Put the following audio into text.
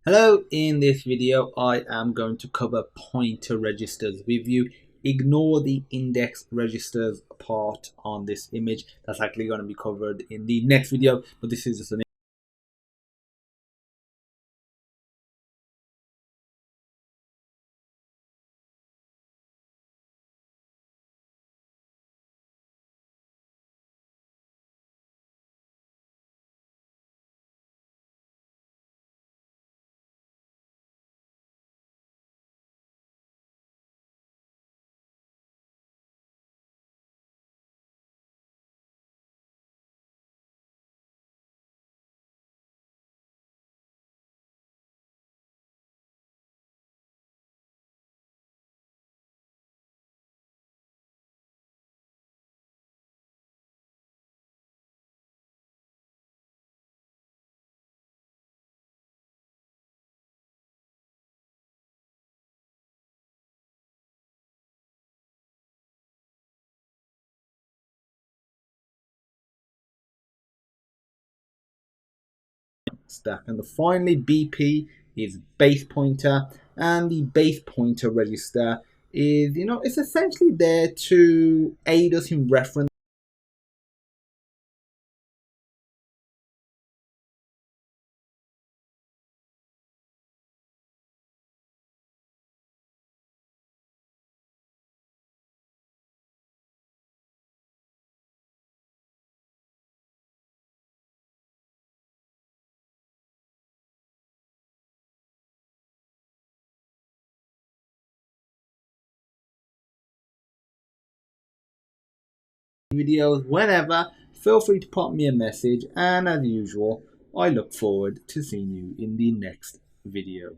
Hello, in this video I am going to cover pointer registers with you. Ignore the index registers part on this image. That's actually going to be covered in the next video, but this is just an stack. And finally, BP is base pointer, and the base pointer register is, it's essentially there to aid us in reference videos whenever. Feel free to pop me a message, and as usual, I look forward to seeing you in the next video.